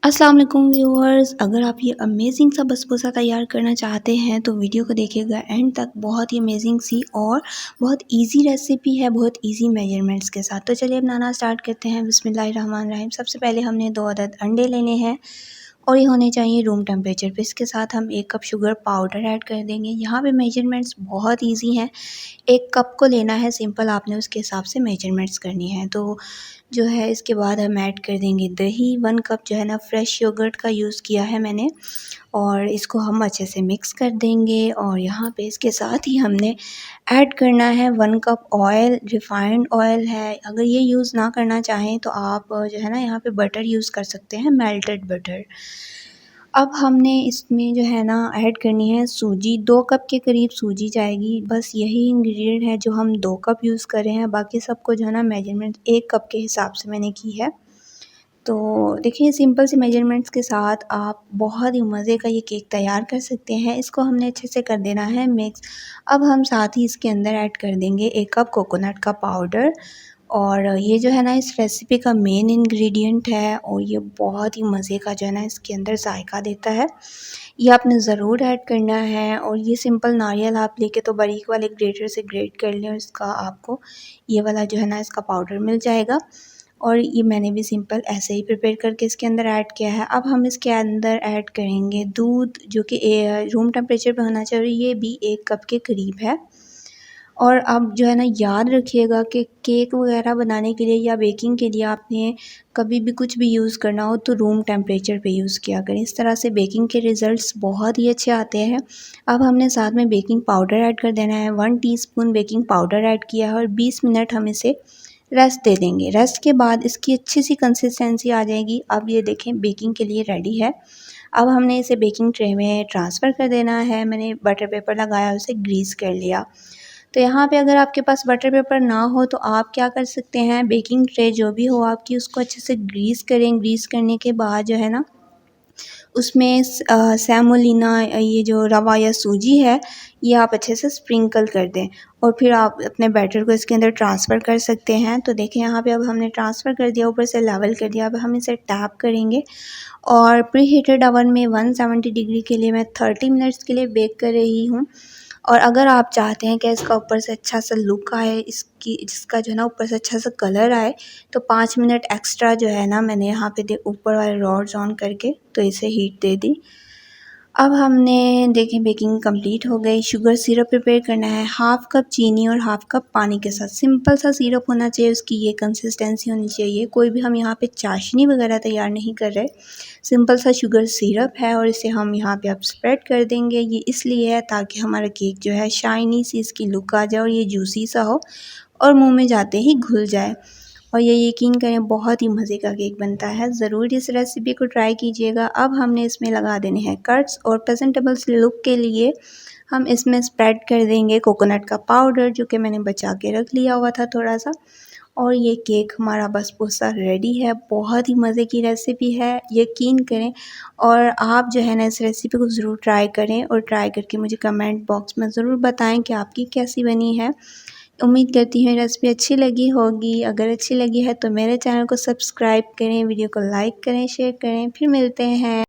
अस्सलाम वालेकुम व्यूअर्स, अगर आप ये अमेजिंग सा बसबोसा तैयार करना चाहते हैं तो वीडियो को देखिएगा एंड तक। बहुत ही अमेजिंग सी और बहुत इजी रेसिपी है, बहुत इजी मेजरमेंट्स के साथ। तो चलिए अब बनाना स्टार्ट करते हैं। बिस्मिल्लाहिर्रहमानिर्रहीम। सबसे पहले हमने 2 अदद अंडे लेने हैं और ये होने चाहिए रूम टेम्परेचर पे। इसके साथ हम 1 कप शुगर पाउडर ऐड कर देंगे। यहाँ पे मेजरमेंट्स बहुत ईजी हैं। 1 कप को लेना है सिंपल, आपने उसके हिसाब से मेजरमेंट्स करनी है। तो जो है इसके बाद हम ऐड कर देंगे दही। 1 कप जो है ना फ्रेश योगर्ट का यूज़ किया है मैंने, और इसको हम अच्छे से मिक्स कर देंगे। और यहाँ पे इसके साथ ही हमने ऐड करना है 1 कप ऑयल, रिफाइंड ऑयल है। अगर ये यूज़ ना करना चाहें तो आप जो है ना यहाँ पे बटर यूज़ कर सकते हैं, मेल्टेड बटर। अब हमने इसमें जो है ना ऐड करनी है सूजी। 2 कप के करीब सूजी जाएगी। बस यही इंग्रेडिएंट है जो हम 2 कप यूज़ कर रहे हैं। बाकी सबको जो है ना मेजरमेंट 1 कप के हिसाब से मैंने की है। तो देखिए सिंपल से मेजरमेंट्स के साथ आप बहुत ही मज़े का ये केक तैयार कर सकते हैं। इसको हमने अच्छे से कर देना है मिक्स। अब हम साथ ही इसके अंदर ऐड कर देंगे 1 कप कोकोनट का पाउडर। और ये जो है ना इस रेसिपी का मेन इंग्रेडिएंट है और ये बहुत ही मज़े का जो है ना इसके अंदर जायका देता है। ये आपने ज़रूर ऐड करना है। और ये सिंपल नारियल आप लेके तो बारीक वाले ग्रेटर से ग्रेट कर लें और इसका आपको ये वाला जो है ना इसका पाउडर मिल जाएगा। और ये मैंने भी सिंपल ऐसे ही प्रिपेयर करके इसके अंदर ऐड किया है। अब हम इसके अंदर ऐड करेंगे दूध, जो कि रूम टेम्परेचर पे होना चाहिए। ये भी 1 कप के करीब है। और अब जो है ना याद रखिएगा कि केक वगैरह बनाने के लिए या बेकिंग के लिए आपने कभी भी कुछ भी यूज़ करना हो तो रूम टेम्परेचर पे यूज़ किया करें। इस तरह से बेकिंग के रिज़ल्ट्स बहुत ही अच्छे आते हैं। अब हमने साथ में बेकिंग पाउडर ऐड कर देना है। 1 टीस्पून बेकिंग पाउडर ऐड किया है और 20 मिनट हम इसे रेस्ट दे देंगे। रेस्ट के बाद इसकी अच्छी सी कंसिस्टेंसी आ जाएगी। अब ये देखें बेकिंग के लिए रेडी है। अब हमने इसे बेकिंग ट्रे में ट्रांसफ़र कर देना है। मैंने बटर पेपर लगाया, उसे ग्रीस कर लिया। तो यहाँ पे अगर आपके पास बटर पेपर ना हो तो आप क्या कर सकते हैं, बेकिंग ट्रे जो भी हो आपकी उसको अच्छे से ग्रीस करें। ग्रीस करने के बाद जो है ना उसमें सेमोलिना ये जो रवा या सूजी है ये आप अच्छे से स्प्रिंकल कर दें और फिर आप अपने बैटर को इसके अंदर ट्रांसफ़र कर सकते हैं। तो देखिए यहाँ पे अब हमने ट्रांसफ़र कर दिया, ऊपर से लेवल कर दिया। अब हम इसे टैप करेंगे और प्री हीटेड ओवन में 170 डिग्री के लिए मैं 30 मिनट्स के लिए बेक कर रही हूँ। और अगर आप चाहते हैं कि इसका ऊपर से अच्छा सा लुक आए, इसकी जिसका जो है ना ऊपर से अच्छा सा कलर आए, तो 5 मिनट एक्स्ट्रा जो है ना मैंने यहाँ पे ऊपर वाले रॉड्स ऑन करके तो इसे हीट दे दी। अब हमने देखें बेकिंग कंप्लीट हो गई। शुगर सिरप प्रिपेयर करना है, हाफ़ कप चीनी और हाफ़ कप पानी के साथ। सिंपल सा सिरप होना चाहिए, उसकी ये कंसिस्टेंसी होनी चाहिए। कोई भी हम यहाँ पे चाशनी वगैरह तैयार नहीं कर रहे, सिंपल सा शुगर सिरप है और इसे हम यहाँ पे अब स्प्रेड कर देंगे। ये इसलिए है ताकि हमारा केक जो है शाइनी सी इसकी लुक आ जाए और ये जूसी सा हो और मुँह में जाते ही घुल जाए। और ये यकीन करें बहुत ही मज़े का केक बनता है। ज़रूर इस रेसिपी को ट्राई कीजिएगा। अब हमने इसमें लगा देने हैं कट्स और प्रेजेंटेबल लुक के लिए हम इसमें स्प्रेड कर देंगे कोकोनट का पाउडर, जो कि मैंने बचा के रख लिया हुआ था थोड़ा सा। और ये केक हमारा बसबोसा रेडी है। बहुत ही मज़े की रेसिपी है, यकीन करें। और आप जो है ना इस रेसिपी को ज़रूर ट्राई करें और ट्राई करके मुझे कमेंट बॉक्स में ज़रूर बताएं कि आपकी कैसी बनी है। उम्मीद करती हूँ रेसिपी अच्छी लगी होगी। अगर अच्छी लगी है तो मेरे चैनल को सब्सक्राइब करें, वीडियो को लाइक करें, शेयर करें। फिर मिलते हैं।